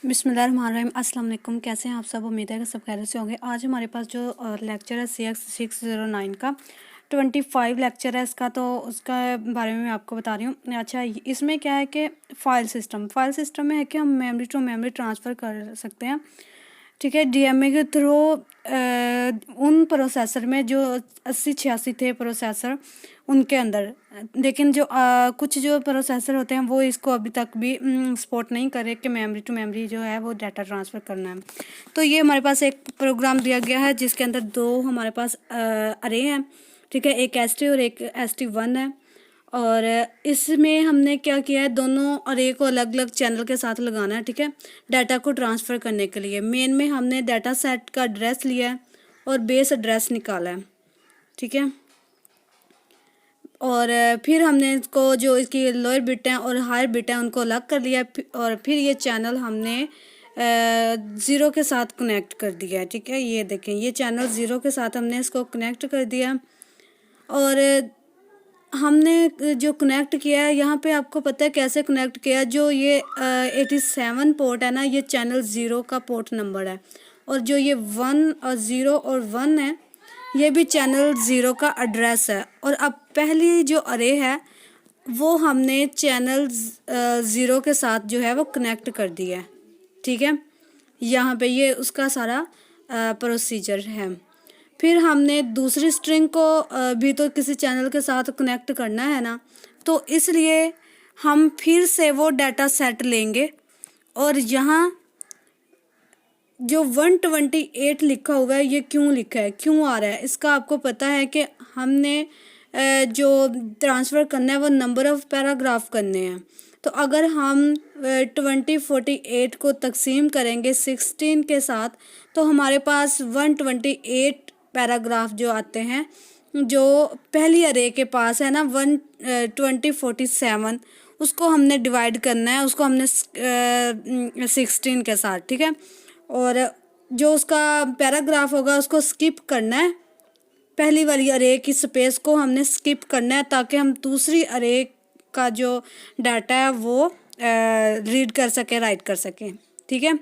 बिस्मिल्लाहिर्रहमानिर्रहीम। अस्सलाम वालेकुम। कैसे हैं आप सब? उम्मीद है कि सब खैरियत से होंगे। आज हमारे पास जो लेक्चर है CX609 का 25 लेक्चर है इसका, तो उसका बारे में मैं आपको बता रही हूँ। अच्छा, इसमें क्या है कि फ़ाइल सिस्टम में है कि हम मेमोरी टू मेमोरी ट्रांसफ़र कर सकते हैं। ठीक है, DMA के थ्रू उन प्रोसेसर में जो 8086 थे प्रोसेसर उनके अंदर, लेकिन जो कुछ जो प्रोसेसर होते हैं वो इसको अभी तक भी सपोर्ट नहीं करे कि मेमोरी टू मेमोरी जो है वो डाटा ट्रांसफ़र करना है। तो ये हमारे पास एक प्रोग्राम दिया गया है जिसके अंदर दो हमारे पास अरे हैं। ठीक है, एक ST और एक ST1 है। और इसमें हमने क्या किया है, दोनों अरे को अलग अलग चैनल के साथ लगाना है। ठीक है, डाटा को ट्रांसफ़र करने के लिए मेन में हमने डाटा सेट का एड्रेस लिया है और बेस एड्रेस निकाला है। ठीक है, और फिर हमने इसको जो इसकी लोअर बिट हैं और हायर बिट हैं उनको अलग कर लिया और फिर ये चैनल हमने 0 के साथ कनेक्ट कर दिया है। ठीक है, ये देखें, ये चैनल 0 के साथ हमने इसको कनेक्ट कर दिया। और हमने जो कनेक्ट किया है यहाँ पे आपको पता है कैसे कनेक्ट किया। जो ये 87 पोर्ट है ना, ये चैनल 0 का पोर्ट नंबर है। और जो ये 1 और 0 और 1 है, ये भी चैनल 0 का एड्रेस है। और अब पहली जो अरे है वो हमने चैनल 0 के साथ जो है वो कनेक्ट कर दिया है। ठीक है, यहाँ पे ये उसका सारा प्रोसीजर है। फिर हमने दूसरी स्ट्रिंग को भी तो किसी चैनल के साथ कनेक्ट करना है ना, तो इसलिए हम फिर से वो डाटा सेट लेंगे। और यहाँ जो 128 लिखा हुआ है, ये क्यों लिखा है, क्यों आ रहा है, इसका आपको पता है कि हमने जो ट्रांसफ़र करना है वो नंबर ऑफ़ पैराग्राफ करने हैं। तो अगर हम 2048 को तकसीम करेंगे 16 के साथ, तो हमारे पास 128 पैराग्राफ जो आते हैं। जो पहली अरे के पास है ना 2047, उसको हमने डिवाइड करना है, उसको हमने 16 के साथ। ठीक है, और जो उसका पैराग्राफ होगा उसको स्किप करना है। पहली वाली अरे की स्पेस को हमने स्किप करना है ताकि हम दूसरी अरे का जो डाटा है वो रीड कर सकें, राइट कर सकें। ठीक है,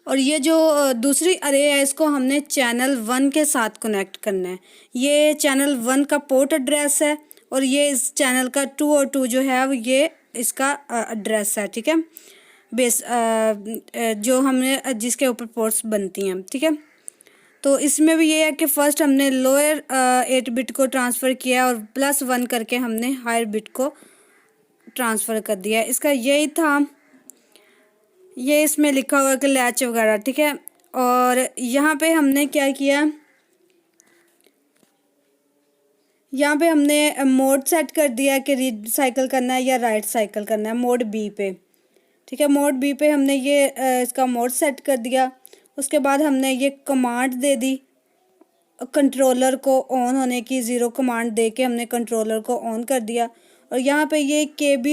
और ये जो दूसरी अरे है इसको हमने चैनल 1 के साथ कनेक्ट करना है। ये चैनल 1 का पोर्ट एड्रेस है और ये इस चैनल का 2 और 2 जो है ये इसका एड्रेस है। ठीक है, बेस जो हमने जिसके ऊपर पोर्ट्स बनती हैं। ठीक है, तो इसमें भी ये है कि फ़र्स्ट हमने लोअर 8 बिट को ट्रांसफ़र किया और +1 करके हमने हायर बिट को ट्रांसफ़र कर दिया। इसका यही था, ये इसमें लिखा हुआ है कि लैच वगैरह। ठीक है, और यहाँ पे हमने क्या किया, यहाँ पे हमने मोड सेट कर दिया कि रीड साइकिल करना है या राइट साइकिल करना है, मोड बी पे। ठीक है, मोड बी पे हमने ये इसका मोड सेट कर दिया। उसके बाद हमने ये कमांड दे दी कंट्रोलर को ऑन होने की, 0 कमांड दे के हमने कंट्रोलर को ऑन कर दिया। और यहाँ पे ये KB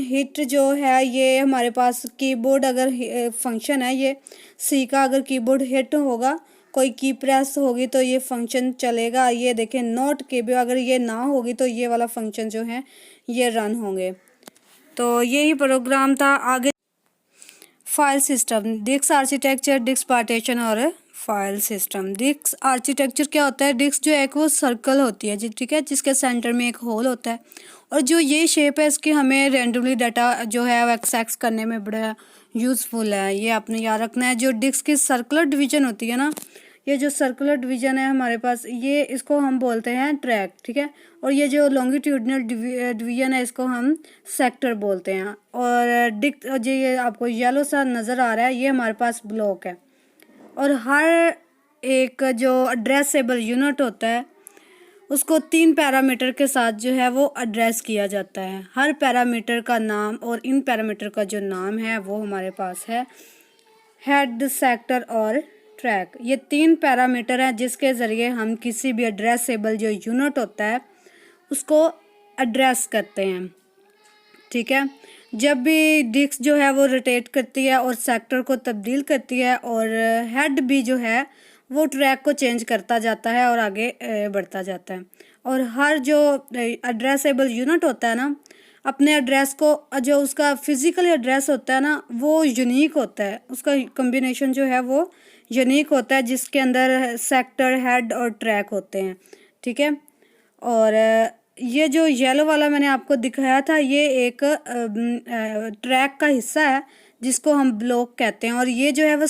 हिट जो है, ये हमारे पास कीबोर्ड अगर फंक्शन है, ये C का अगर कीबोर्ड हिट होगा, कोई की प्रेस होगी तो ये फंक्शन चलेगा। ये देखें, नॉट KB, अगर ये ना होगी तो ये वाला फंक्शन जो है ये रन होंगे। तो यही प्रोग्राम था। आगे file system, disk architecture, disk partition और फाइल सिस्टम। डिस्क आर्किटेक्चर क्या होता है, डिस्क जो है वो सर्कल होती है जी। ठीक है, जिसके सेंटर में एक होल होता है और जो ये शेप है इसकी हमें रेंडमली डाटा जो है वो एक्सेस करने में बड़ा यूज़फुल है। ये आपने याद रखना है। जो डिस्क की सर्कुलर डिवीजन होती है ना, ये जो सर्कुलर डिवीजन है हमारे पास, ये इसको हम बोलते हैं ट्रैक। ठीक है, और ये जो लॉन्गिट्यूडनल डिवीजन है इसको हम सेक्टर बोलते हैं। और डिस्क जो ये आपको येलो सा नज़र आ रहा है, ये हमारे पास ब्लॉक है। और हर एक जो एड्रेसेबल यूनिट होता है उसको 3 पैरामीटर के साथ जो है वो एड्रेस किया जाता है। हर पैरामीटर का नाम और इन पैरामीटर का जो नाम है वो हमारे पास है हेड, सेक्टर और ट्रैक। ये 3 पैरामीटर हैं जिसके ज़रिए हम किसी भी एड्रेसेबल जो यूनिट होता है उसको एड्रेस करते हैं। ठीक है, जब भी डिस्क जो है वो रोटेट करती है और सेक्टर को तब्दील करती है और हेड भी जो है वो ट्रैक को चेंज करता जाता है और आगे बढ़ता जाता है। और हर जो एड्रेसेबल यूनिट होता है ना, अपने एड्रेस को, जो उसका फिज़िकल एड्रेस होता है ना वो यूनिक होता है, उसका कम्बिनेशन जो है वो यूनिक होता है, जिसके अंदर सेक्टर, हेड और ट्रैक होते हैं, ठीक है। और ये जो येलो वाला मैंने आपको दिखाया था ये एक ट्रैक का हिस्सा है जिसको हम ब्लॉक कहते हैं, और ये जो है वो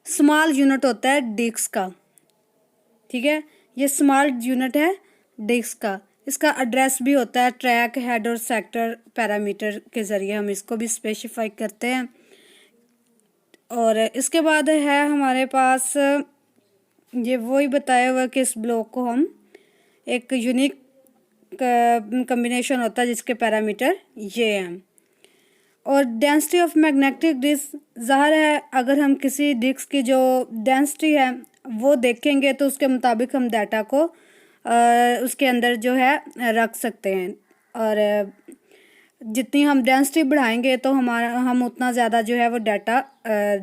स्मॉल यूनिट होता है डिस्क का, ठीक है। ये स्मॉल यूनिट है डिस्क का। इसका एड्रेस भी होता है ट्रैक, हेड और सेक्टर पैरामीटर के ज़रिए हम इसको भी स्पेसिफाई करते हैं। और इसके बाद है हमारे पास ये वही बताया हुआ कि इस ब्लॉक को हम एक यूनिक कम्बिनेशन होता है जिसके पैरामीटर ये हैं। और डेंसिटी ऑफ मैग्नेटिक डिस्क, ज़ाहिर है अगर हम किसी डिस्क की जो डेंसिटी है वो देखेंगे तो उसके मुताबिक हम डाटा को उसके अंदर जो है रख सकते हैं, और जितनी हम डेंसिटी बढ़ाएंगे तो हम उतना ज़्यादा जो है वो डाटा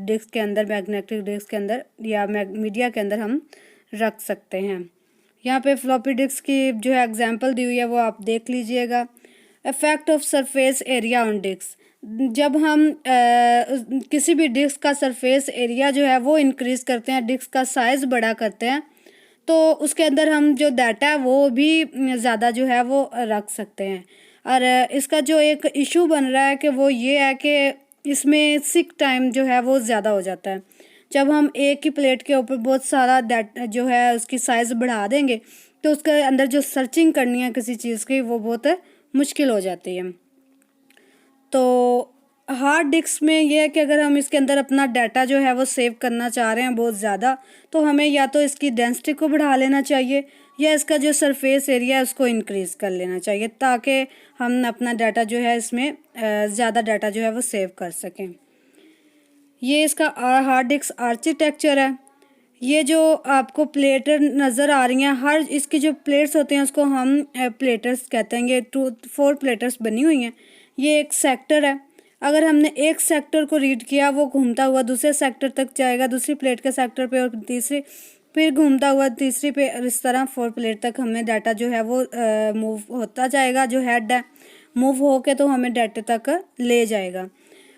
डिस्क के अंदर, मैग्नेटिक डिस्क के अंदर या मीडिया के अंदर हम रख सकते हैं। यहाँ पे फ्लॉपी डिस्क की जो है एग्जांपल दी हुई है वो आप देख लीजिएगा। Effect of surface area on disk, जब हम किसी भी डिस्क का सरफेस एरिया जो है वो इंक्रीज़ करते हैं, डिस्क का साइज़ बड़ा करते हैं, तो उसके अंदर हम जो डाटा है वो भी ज़्यादा जो है वो रख सकते हैं। और इसका जो एक इशू बन रहा है कि वो ये है कि इसमें सिक टाइम जो है वो ज़्यादा हो जाता है। जब हम एक ही प्लेट के ऊपर बहुत सारा डाटा जो है उसकी साइज़ बढ़ा देंगे तो उसके अंदर जो सर्चिंग करनी है किसी चीज़ की वो बहुत मुश्किल हो जाती है। तो हार्ड डिस्क में ये है कि अगर हम इसके अंदर अपना डाटा जो है वो सेव करना चाह रहे हैं बहुत ज़्यादा, तो हमें या तो इसकी डेंसिटी को बढ़ा लेना चाहिए या इसका जो सरफेस एरिया है उसको इंक्रीज़ कर लेना चाहिए, ताकि हम अपना डाटा जो है इसमें ज़्यादा डाटा जो है वो सेव कर सकें। ये इसका हार्ड डिस्क आर्किटेक्चर है। ये जो आपको प्लेटर नज़र आ रही हैं, हर इसकी जो प्लेट्स होते हैं उसको हम प्लेटर्स कहते हैं। ये 4 प्लेटर्स बनी हुई हैं। ये एक सेक्टर है। अगर हमने एक सेक्टर को रीड किया वो घूमता हुआ दूसरे सेक्टर तक जाएगा, दूसरी प्लेट के सेक्टर पे, और तीसरी फिर घूमता हुआ तीसरी पे, इस तरह 4 प्लेट तक हमें डाटा जो है वो मूव होता जाएगा। जो हेड है मूव होके तो हमें डाटे तक ले जाएगा।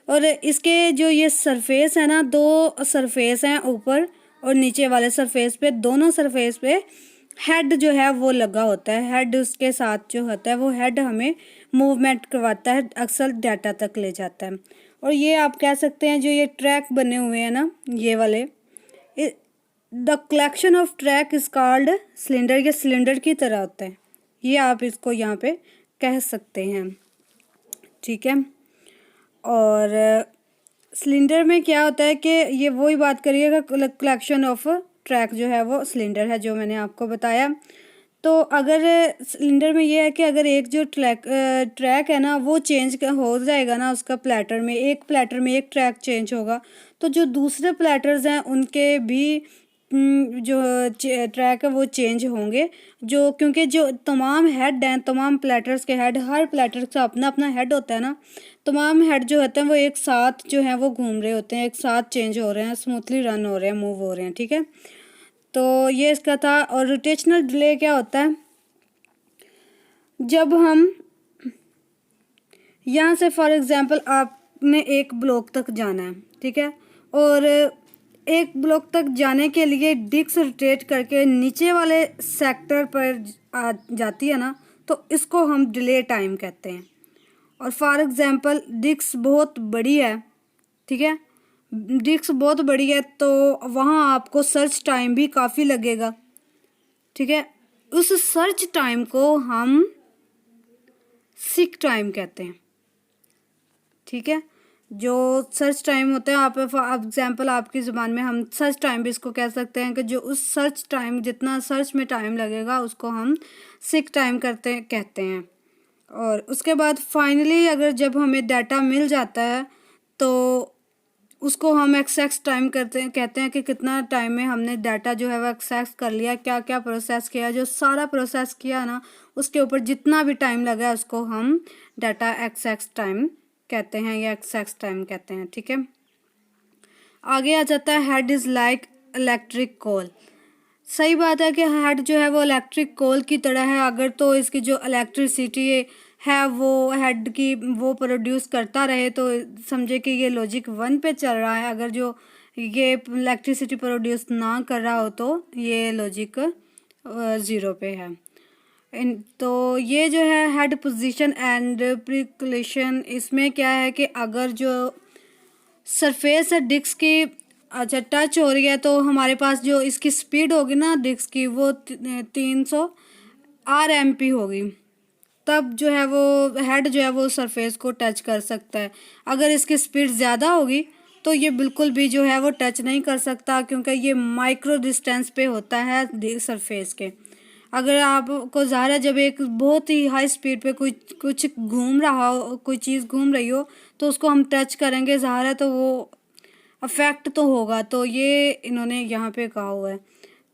और इसके जो ये सरफेस है ना, 2 सरफेस हैं ऊपर और नीचे वाले सरफेस पे, दोनों सरफेस पे हेड जो है वो लगा होता है। हेड उसके साथ जो होता है वो हेड हमें मूवमेंट करवाता है, अक्सर डाटा तक ले जाता है। और ये आप कह सकते हैं जो ये ट्रैक बने हुए हैं ना ये वाले, the collection of track is called cylinder. ये सिलेंडर की तरह होता है, ये आप इसको यहाँ पे कह सकते हैं, ठीक है। और सिलेंडर में क्या होता है कि ये वही बात करिएगा, कलेक्शन ऑफ ट्रैक जो है वो सिलेंडर है जो मैंने आपको बताया। तो अगर सिलेंडर में ये है कि अगर एक जो ट्रैक है ना वो चेंज हो जाएगा ना, उसका प्लेटर में एक ट्रैक चेंज होगा, तो जो दूसरे प्लेटर्स हैं उनके भी जो ट्रैक है वो चेंज होंगे। जो क्योंकि जो तमाम हेड हैं, तमाम प्लेटर्स के हेड, हर प्लेटर का अपना अपना हेड होता है ना, तमाम हेड जो होते हैं वो एक साथ जो है वो घूम रहे होते हैं, एक साथ चेंज हो रहे हैं, स्मूथली रन हो रहे हैं, मूव हो रहे हैं, ठीक है। तो ये इसका था। और रोटेशनल डिले क्या होता है, जब हम यहाँ से फॉर एग्जांपल आपने एक ब्लॉक तक जाना है, ठीक है, और एक ब्लॉक तक जाने के लिए डिस्क रोटेट करके नीचे वाले सेक्टर पर आ जाती है ना, तो इसको हम डिले टाइम कहते हैं। और फॉर एग्जांपल डिस्क बहुत बड़ी है, ठीक है, डिस्क बहुत बड़ी है तो वहाँ आपको सर्च टाइम भी काफ़ी लगेगा, ठीक है। उस सर्च टाइम को हम सीक टाइम कहते हैं, ठीक है। जो सर्च टाइम होता है, आप एग्जांपल आपकी ज़ुबान में हम सर्च टाइम भी इसको कह सकते हैं कि जो उस सर्च टाइम, जितना सर्च में टाइम लगेगा उसको हम सीक टाइम कहते हैं। और उसके बाद फाइनली अगर जब हमें डाटा मिल जाता है तो उसको हम एक्सेस टाइम कहते हैं कि कितना टाइम में हमने डाटा जो है वो एक्सेस कर लिया, क्या क्या प्रोसेस किया, जो सारा प्रोसेस किया ना उसके ऊपर जितना भी टाइम लगा है उसको हम डाटा एक्सेस टाइम कहते हैं या एक्सेस टाइम कहते हैं, ठीक है। आगे आ जाता है हेड इज़ लाइक इलेक्ट्रिक कोल। सही बात है कि हेड जो है वो इलेक्ट्रिक कोल की तरह है। अगर तो इसकी जो इलेक्ट्रिसिटी है वो हेड की वो प्रोड्यूस करता रहे तो समझे कि ये लॉजिक 1 पे चल रहा है। अगर जो ये इलेक्ट्रिसिटी प्रोड्यूस ना कर रहा हो तो ये लॉजिक 0 पे है। तो ये जो है हेड पोजीशन एंड प्रिक्लेशन, इसमें क्या है कि अगर जो सरफेस है डिस्क की अच्छा टच हो रही है तो हमारे पास जो इसकी स्पीड होगी ना डिस्क की वो 300 RMP होगी, तब जो है वो हेड जो है वो सरफेस को टच कर सकता है। अगर इसकी स्पीड ज़्यादा होगी तो ये बिल्कुल भी जो है वो टच नहीं कर सकता, क्योंकि ये माइक्रो डिस्टेंस पे होता है सरफेस के। अगर आपको ज़ाहिर है जब एक बहुत ही हाई स्पीड पे कुछ घूम रहा हो, कोई चीज़ घूम रही हो तो उसको हम टच करेंगे, ज़ाहिर है तो वो अफेक्ट तो होगा। तो ये इन्होंने यहाँ पे कहा हुआ है।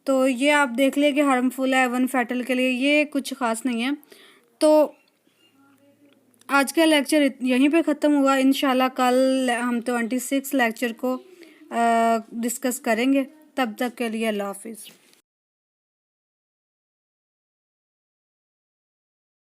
तो ये आप देख ले कि हार्मफुल है वन फैटल के लिए, ये कुछ ख़ास नहीं है। तो आज का लेक्चर यहीं पे ख़त्म हुआ। इंशाल्लाह कल हम 26 लेक्चर को डिस्कस करेंगे। तब तक के लिए अल्लाह हाफिज़।